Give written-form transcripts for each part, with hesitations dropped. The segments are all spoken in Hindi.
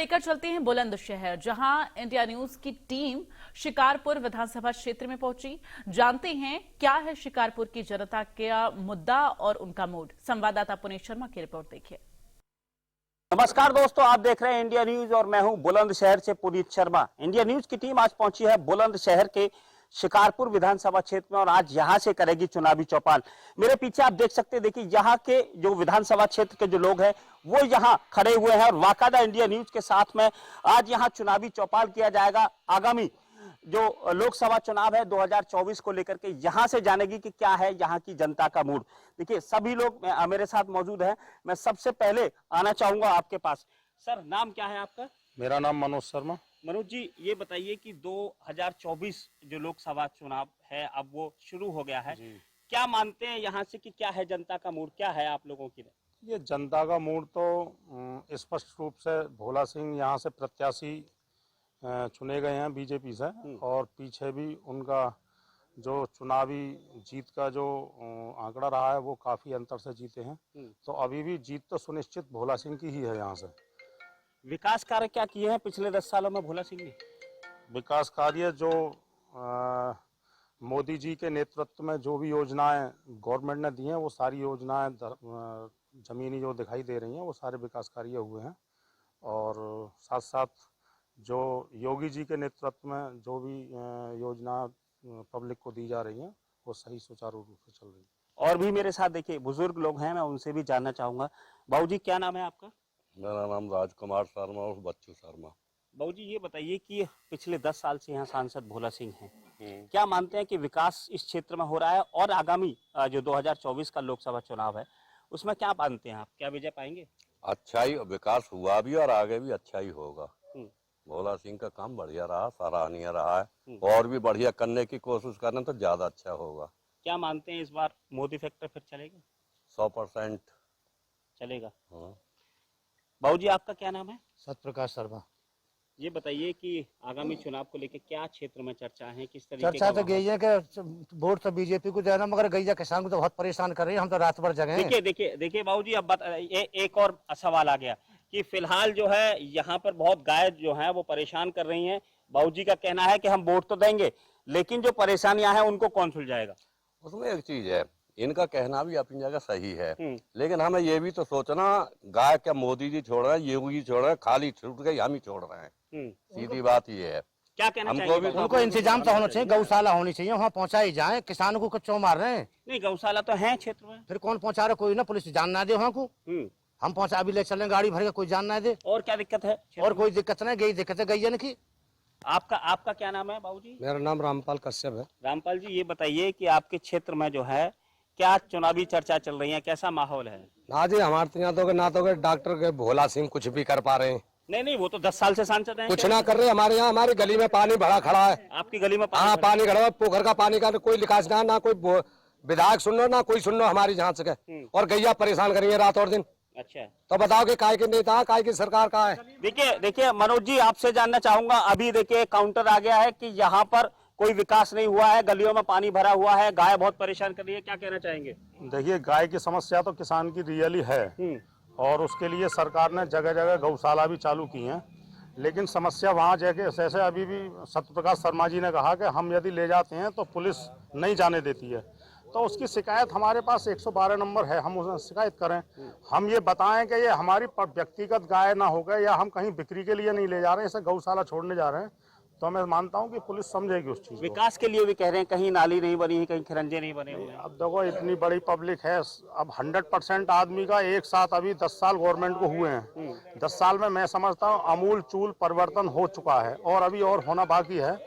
लेकर चलते हैं बुलंदशहर, जहां इंडिया न्यूज की टीम शिकारपुर विधानसभा क्षेत्र में पहुंची। जानते हैं क्या है शिकारपुर की जनता का मुद्दा और उनका मूड। संवाददाता पुनीत शर्मा की रिपोर्ट देखिए। नमस्कार दोस्तों, आप देख रहे हैं इंडिया न्यूज और मैं हूं बुलंदशहर से पुनीत शर्मा। इंडिया न्यूज की टीम आज पहुंची है बुलंदशहर के शिकारपुर विधानसभा क्षेत्र में और आज यहां से करेगी चुनावी चौपाल। मेरे पीछे आप देख सकते हैं, देखिए यहाँ के जो विधानसभा क्षेत्र के जो लोग हैं वो यहाँ खड़े हुए हैं और वाकादा इंडिया न्यूज के साथ में आज यहाँ चुनावी चौपाल किया जाएगा। आगामी जो लोकसभा चुनाव है 2024 को लेकर के यहाँ से जानेगी कि क्या है यहाँ की जनता का मूड। देखिए सभी लोग मेरे साथ मौजूद हैं। मैं सबसे पहले आना चाहूंगा आपके पास। सर, नाम क्या है आपका? मेरा नाम मनोज शर्मा। मनोज जी, ये बताइए कि 2024 जो लोकसभा चुनाव है अब वो शुरू हो गया है, क्या मानते हैं यहाँ से कि क्या है जनता का मूड, क्या है आप लोगों की? ये जनता का मूड तो स्पष्ट रूप से भोला सिंह यहाँ से प्रत्याशी चुने गए हैं बीजेपी से, और पीछे भी उनका जो चुनावी जीत का जो आंकड़ा रहा है वो काफी अंतर से जीते हैं। तो अभी भी जीत तो सुनिश्चित भोला सिंह की ही है। यहाँ से विकास कार्य क्या किए हैं पिछले 10 सालों में भोला सिंह ने? विकास कार्य जो मोदी जी के नेतृत्व में जो भी योजनाएं गवर्नमेंट ने दी हैं वो सारी योजनाएं जमीनी जो दिखाई दे रही हैं वो सारे विकास कार्य हुए हैं। और साथ साथ जो योगी जी के नेतृत्व में जो भी योजना पब्लिक को दी जा रही हैं वो सही सुचारू रूप से चल रही है। और भी मेरे साथ देखिए बुजुर्ग लोग हैं, मैं उनसे भी जानना चाहूंगा। बाबू जी, क्या नाम है आपका? मेरा नाम राजकुमार शर्मा और बच्चू शर्मा। बाबू जी, ये बताइए कि पिछले 10 साल से यहाँ सांसद भोला सिंह हैं, क्या मानते हैं कि विकास इस क्षेत्र में हो रहा है और आगामी जो 2024 का लोकसभा चुनाव है उसमें क्या मानते हैं आप, क्या विजय पाएंगे? अच्छा ही विकास हुआ भी और आगे भी अच्छा ही होगा। भोला सिंह का काम बढ़िया रहा, सराहनीय रहा है, और भी बढ़िया करने की कोशिश करना तो ज्यादा अच्छा होगा। क्या मानते हैं इस बार मोदी फैक्टर फिर चलेगा? 100% चलेगा। बाबू जी, आपका क्या नाम है? सत्यप्रकाश शर्मा। ये बताइए कि आगामी चुनाव को लेकर क्या क्षेत्र में चर्चा है, किस तरीके चर्चा तो गई है कि वोट तो बीजेपी को देना, मगर गैया किसान को तो बहुत परेशान कर रही है। हम तो रात भर जगे। देखिए बाबू जी, अब एक और सवाल आ गया कि फिलहाल जो है यहाँ पर बहुत गाय जो है वो परेशान कर रही हैं। बाबू जी का कहना है कि हम वोट तो देंगे लेकिन जो परेशानियां हैं उनको कौन सुलझाएगा? उसमें एक चीज है, इनका कहना भी अपनी जगह सही है, लेकिन हमें ये भी तो सोचना, गाय क्या मोदी जी छोड़ रहे हैं, योगी जी छोड़ रहे हैं, खाली छूट गई हम ही छोड़ रहे हैं। सीधी बात ये है। क्या कहना चाहिए? उनको इंतजाम तो होना चाहिए, गौशाला होनी चाहिए, वहाँ पहुँचाई जाए। किसानों को क्यों मार रहे हैं? नहीं, गौशाला तो है क्षेत्र में, फिर कौन पहुँचा रहे? कोई ना, पुलिस जान ना दे वहाँ को। हम पहुँचा भी ले चलें गाड़ी भर के, कोई जान ना दे। और क्या दिक्कत है? और कोई दिक्कत नहीं, गई दिक्कत है गैया की। आपका क्या नाम है बाबू जी? मेरा नाम रामपाल कश्यप है। रामपाल जी, ये बताइए कि आपके क्षेत्र में जो है क्या चुनावी चर्चा चल रही है, कैसा माहौल है? ना जी, हमारे यहाँ तो ना तो डॉक्टर के भोला सिंह कुछ भी कर पा रहे हैं। नहीं, वो तो 10 साल से सांसद हैं। कुछ ना कर रहे। हमारे यहाँ हमारी गली में पानी भरा खड़ा है। आपकी गली में? हाँ, पानी खड़ा है। पोखर का पानी का कोई निकास ना कोई विधायक सुन लो ना कोई सुन लो हमारी जहाँ से। और गैया परेशान करेंगे रात और दिन। अच्छा, तो बताओ कि काय के नेता, काय की सरकार का है? देखिए मनोज जी, आपसे जानना चाहूंगा, अभी देखिए काउंटर आ गया है कि यहाँ पर कोई विकास नहीं हुआ है, गलियों में पानी भरा हुआ है, गाय बहुत परेशान कर रही है, क्या कहना चाहेंगे? देखिए, गाय की समस्या तो किसान की रियली है और उसके लिए सरकार ने जगह जगह गौशाला भी चालू की हैं, लेकिन समस्या वहाँ जैसे अभी भी सत्यप्रकाश शर्मा जी ने कहा कि हम यदि ले जाते हैं तो पुलिस नहीं जाने देती है। तो उसकी शिकायत हमारे पास 112 नंबर है, हम उसमें शिकायत करें। हम ये बताएं कि ये हमारी व्यक्तिगत गाय ना हो गए या हम कहीं बिक्री के लिए नहीं ले जा रहे हैं, इसे गौशाला छोड़ने जा रहे हैं, तो मैं मानता हूं कि पुलिस समझेगी उस चीज। विकास के लिए भी कह रहे हैं, कहीं नाली नहीं बनी है, कहीं खरंजे नहीं बने हुए हैं। अब देखो, इतनी बड़ी पब्लिक है, अब 100% आदमी का एक साथ अभी 10 साल गवर्नमेंट को हुए हैं। 10 साल में मैं समझता हूँ अमूल चूल परिवर्तन हो चुका है और अभी और होना बाकी है।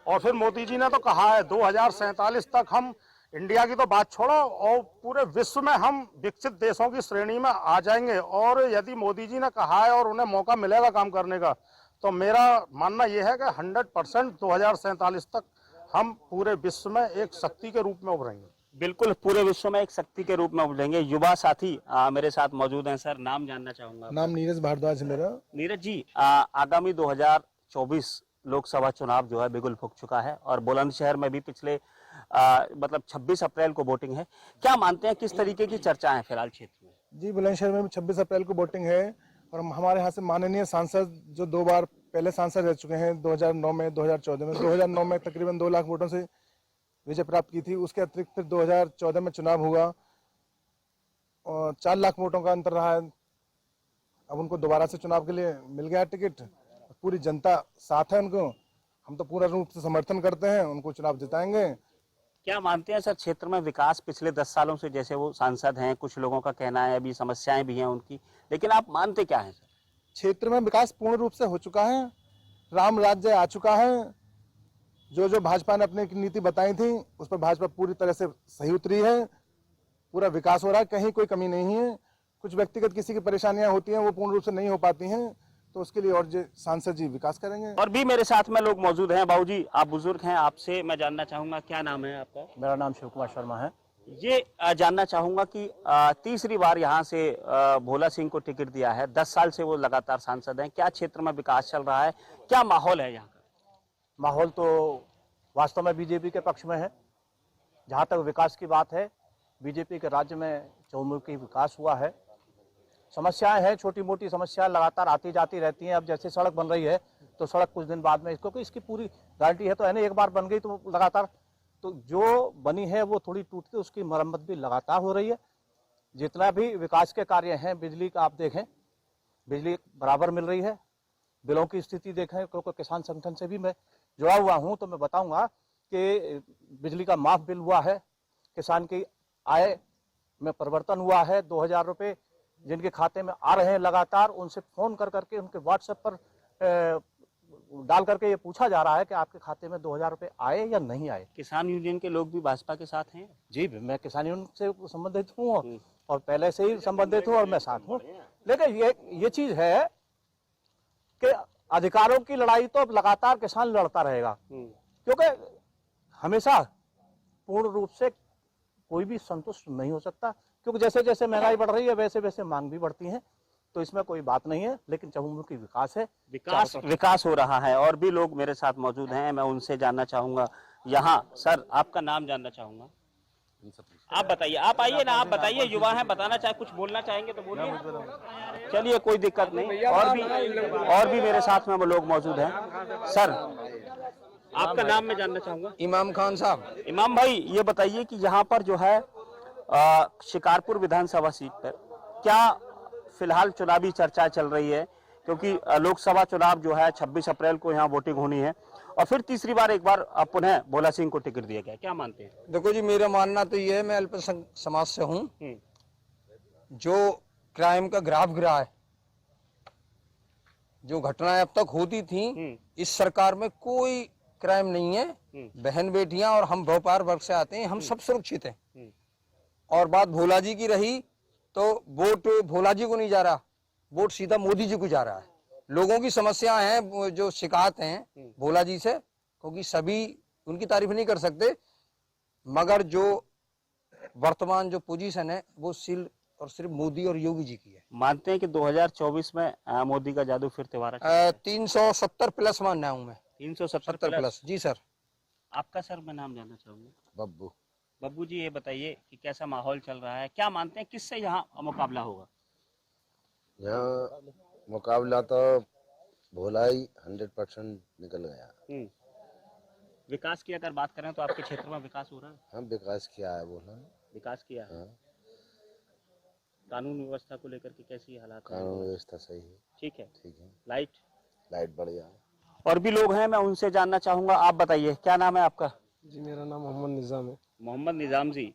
और फिर मोदी जी ने तो कहा है 2047 तक हम इंडिया की तो बात छोड़ो और पूरे विश्व में हम विकसित देशों की श्रेणी में आ जाएंगे। और यदि मोदी जी ने कहा है और उन्हें मौका मिलेगा काम करने का, तो मेरा मानना यह है कि 100% 2047 तक हम पूरे विश्व में एक शक्ति के रूप में उभरेंगे। बिल्कुल, पूरे विश्व में एक शक्ति के रूप में उभरेंगे। युवा साथी मेरे साथ मौजूद हैं। सर, नाम जानना चाहूंगा। नाम नीरज भारद्वाज मेरा। नीरज जी, आगामी 2024 लोकसभा चुनाव जो है बिगुल फूंक चुका है और बुलंदशहर में भी पिछले मतलब 26 अप्रैल को वोटिंग है। क्या मानते हैं किस तरीके की चर्चा है फिलहाल क्षेत्र में? जी, बुलंदशहर में 26 अप्रैल को वोटिंग है और हमारे यहाँ से माननीय सांसद जो 2 बार पहले सांसद रह चुके हैं, 2009 में, 2014 में। 2009 में तकरीबन 2 लाख वोटों से विजय प्राप्त की थी। उसके अतिरिक्त फिर 2014 में चुनाव हुआ और 4 लाख वोटों का अंतर रहा है। अब उनको दोबारा से चुनाव के लिए मिल गया टिकट, पूरी जनता साथ है उनको। हम तो पूरा रूप से समर्थन करते हैं, उनको चुनाव जिताएंगे। क्या मानते हैं सर, क्षेत्र में विकास पिछले 10 सालों से, जैसे वो सांसद हैं, कुछ लोगों का कहना है अभी समस्याएं भी हैं उनकी, लेकिन आप मानते क्या हैं सर? क्षेत्र में विकास पूर्ण रूप से हो चुका है, राम राज्य आ चुका है। जो भाजपा ने अपनी नीति बताई थी उस पर भाजपा पूरी तरह से सही उतरी है। पूरा विकास हो रहा है, कहीं कोई कमी नहीं है। कुछ व्यक्तिगत किसी की परेशानियां होती हैं, वो पूर्ण रूप से नहीं हो पाती हैं, तो उसके लिए और जो सांसद जी विकास करेंगे। और भी मेरे साथ में लोग मौजूद हैं। बाबूजी, आप बुजुर्ग हैं, आपसे मैं जानना चाहूंगा, क्या नाम है आपका? मेरा नाम शिव कुमार शर्मा है। ये जानना चाहूंगा कि तीसरी बार यहाँ से भोला सिंह को टिकट दिया है, 10 साल से वो लगातार सांसद हैं। क्या क्षेत्र में विकास चल रहा है, क्या माहौल है यहाँ का? माहौल तो वास्तव में बीजेपी के पक्ष में है। जहाँ तक विकास की बात है, बीजेपी के राज्य में चहुमुखी विकास हुआ है। समस्याएं हैं, छोटी मोटी समस्याएं लगातार आती जाती रहती हैं। अब जैसे सड़क बन रही है तो सड़क कुछ दिन बाद में, क्योंकि इसकी पूरी गारंटी है तो है ना, एक बार बन गई तो लगातार, तो जो बनी है वो थोड़ी टूटती, उसकी मरम्मत भी लगातार हो रही है। जितना भी विकास के कार्य हैं, बिजली का आप देखें, बिजली बराबर मिल रही है। बिलों की स्थिति देखें, क्योंकि किसान संगठन से भी मैं जुड़ा हुआ हूं, तो मैं बताऊंगा कि बिजली का माफ बिल हुआ है, किसान की आय में परिवर्तन हुआ है। 2000 रुपये जिनके खाते में आ रहे हैं लगातार, उनसे फोन कर करके, उनके व्हाट्सएप पर डाल करके ये पूछा जा रहा है कि आपके खाते में 2000 रुपये आए या नहीं आए। किसान यूनियन के लोग भी भाजपा के साथ हैं? जी, मैं किसान यूनियन से संबंधित हूँ और पहले से ही संबंधित हूँ और मैं साथ हूँ। लेकिन ये चीज है कि अधिकारों की लड़ाई तो अब लगातार किसान लड़ता रहेगा, क्योंकि हमेशा पूर्ण रूप से कोई भी संतुष्ट नहीं हो सकता, क्योंकि जैसे जैसे महंगाई बढ़ रही है वैसे वैसे मांग भी बढ़ती है। तो इसमें कोई बात नहीं है, लेकिन चहुमुखी विकास है, विकास हो रहा है। और भी लोग मेरे साथ मौजूद हैं, मैं उनसे जानना चाहूंगा। यहाँ सर, आपका नाम जानना चाहूंगा। आप बताइए, आप आइए ना, आप बताइए, युवा हैं, बताना चाहे, कुछ बोलना चाहेंगे तो बोलिए। चलिए, कोई दिक्कत नहीं। और भी मेरे साथ में वो लोग मौजूद हैं। सर, आपका नाम मैं जानना चाहूंगा। इमाम खान साहब। इमाम भाई, ये बताइए कि यहाँ पर जो है शिकारपुर विधानसभा सीट पर क्या फिलहाल चुनावी चर्चा चल रही है, क्योंकि लोकसभा चुनाव जो है 26 अप्रैल को यहाँ वोटिंग होनी है और फिर तीसरी बार एक बार पुनः भोला सिंह को टिकट दिया गया, क्या मानते हैं? देखो जी, मेरा मानना तो ये है, मैं अल्पसंख्यक समाज से हूँ। जो क्राइम का ग्राफ गिरा है, जो घटनाएं अब तक होती थी, इस सरकार में कोई क्राइम नहीं है। बहन बेटियां और हम व्यापार वर्ग से आते हैं, हम सब सुरक्षित हैं। और बात भोला जी की रही तो वोट भोला जी को नहीं जा रहा, वोट सीधा मोदी जी को जा रहा है। लोगों की समस्या हैं, जो शिकायत हैं भोला जी से, क्योंकि सभी उनकी तारीफ नहीं कर सकते, मगर जो वर्तमान जो पोजीशन है वो सिर्फ मोदी और योगी जी की है। मानते हैं कि 2024 में मोदी का जादू फिर त्योहार 370 प्लस मानना हूं मैं। 370 प्लस। जी सर। आपका सर, मैं नाम जानना चाहूंगा। बब्बू। बब्बू जी, ये बताइए कि कैसा माहौल चल रहा है, क्या मानते हैं किससे यहाँ मुकाबला होगा? यहाँ मुकाबला तो भोला ही 100% निकल गया। विकास की अगर बात करें तो आपके क्षेत्र में विकास हो रहा है? हाँ, विकास किया है भोला ने। विकास किया है। हाँ। कानून व्यवस्था को लेकर के कैसी हालात हैं? कानून व्यवस्था सही है। ठीक है। ठीक है। लाइट बढ़िया है। और भी लोग हैं, मैं उनसे जानना चाहूंगा। आप बताइए, क्या नाम है आपका? जी, मेरा नाम मोहम्मद निजाम है। मोहम्मद निजाम जी,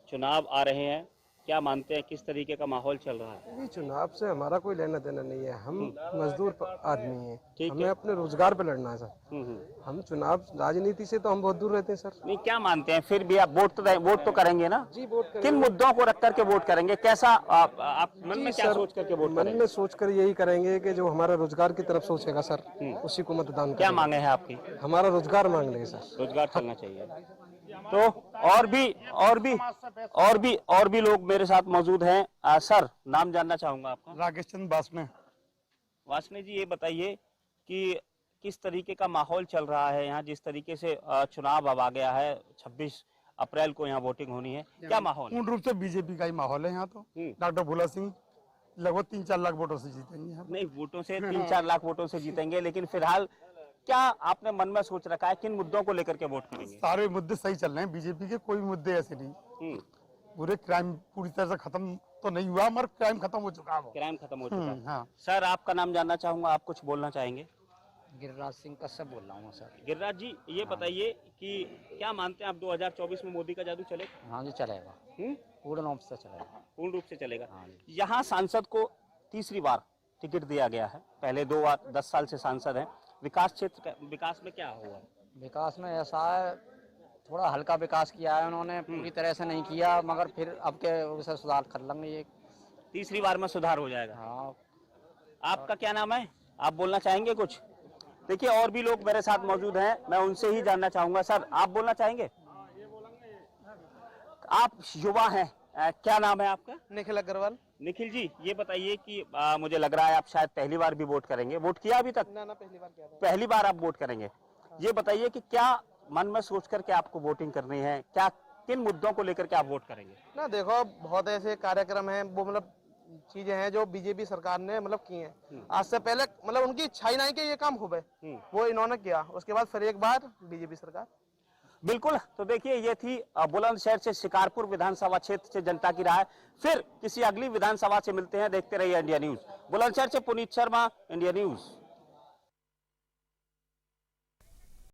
चुनाव आ रहे हैं, क्या मानते हैं किस तरीके का माहौल चल रहा है? चुनाव से हमारा कोई लेना देना नहीं है, हम मजदूर आदमी हैं, ठीक हमें है। अपने रोजगार पे लड़ना है सर। हम चुनाव राजनीति से तो हम बहुत दूर रहते हैं सर। नहीं, क्या मानते हैं फिर भी आप वोट तो करेंगे ना? जी, वोट करेंगे। किन मुद्दों को रख करके वोट करेंगे? कैसा आप मन में क्या सोच करके वोट मन करेंगे? में सोच कर यही करेंगे कि जो हमारा रोजगार की तरफ सोचेगा सर, उसी को मतदान क्या करेंगे। मांगे हैं आपकी? हमारा रोजगार मांग लेंगे सर। रोजगार चलना चाहिए। तो और भी लोग मेरे साथ मौजूद हैं। सर, नाम जानना चाहूंगा आपका। राकेश चंद्र बासने। वासने जी, ये बताइए कि किस तरीके का माहौल चल रहा है यहाँ, जिस तरीके से चुनाव अब आ गया है, 26 अप्रैल को यहाँ वोटिंग होनी है, क्या माहौल है? पूर्ण रूप से बीजेपी का ही माहौल है यहाँ तो। डॉक्टर भोला सिंह लगभग 3-4 लाख वोटों से जीतेंगे हम। नहीं, वोटों से 3-4 लाख वोटों से जीतेंगे, लेकिन फिलहाल क्या आपने मन में सोच रखा है किन मुद्दों को लेकर के वोट करेंगे? सारे मुद्दे सही चल रहे हैं बीजेपी के, कोई मुद्दे ऐसे नहीं। पूरे क्राइम पूरी तरह से खत्म तो नहीं हुआ, मगर क्राइम खत्म हो चुका है। क्राइम खत्म हो चुका है। हाँ। सर, आपका नाम जानना चाहूंगा, आप कुछ बोलना चाहेंगे? गिरिराज सिंह कश्यप बोल रहा हूँ सर। गिरिराज जी, ये बताइए कि क्या मानते हैं आप 2024 में मोदी का जादू चलेगा? हाँ जी, चलेगा, पूर्ण रूप से चलेगा। पूर्ण रूप से चलेगा। हाँ जी। यहाँ सांसद को तीसरी बार टिकट दिया गया है, पहले 2 बार 10 साल से सांसद हैं। विकास क्षेत्र का विकास में क्या हुआ? विकास में ऐसा है, थोड़ा हल्का विकास किया है उन्होंने, पूरी तरह से नहीं किया, मगर फिर अब के उसे सुधार कर लेंगे ये। तीसरी बार में सुधार हो जाएगा। हाँ। आपका क्या नाम है? आप बोलना चाहेंगे कुछ? देखिए, और भी लोग मेरे साथ मौजूद हैं, मैं उनसे ही जानना चाहूंगा। सर, आप बोलना चाहेंगे? आप युवा हैं, क्या नाम है आपका? निखिल अग्रवाल। निखिल जी, ये बताइए कि मुझे लग रहा है आप शायद पहली बार भी वोट करेंगे। वोट किया अभी तक? ना पहली बार किया था। पहली बार आप वोट करेंगे। ये बताइए कि क्या मन में सोच करके आपको वोटिंग करनी है, क्या किन मुद्दों को लेकर के आप वोट करेंगे? ना देखो, बहुत ऐसे कार्यक्रम हैं, वो मतलब चीजें हैं जो बीजेपी सरकार ने मतलब की हैं। आज से पहले मतलब उनकी इच्छा ही नहीं कि ये काम हो गए, वो इन्होंने किया, उसके बाद फिर एक बार बीजेपी सरकार। बिल्कुल। तो देखिए, ये थी बुलंदशहर से शिकारपुर विधानसभा क्षेत्र से जनता की राय। फिर किसी अगली विधानसभा से मिलते हैं। देखते रहिए इंडिया न्यूज। बुलंदशहर से पुनीत शर्मा, इंडिया न्यूज।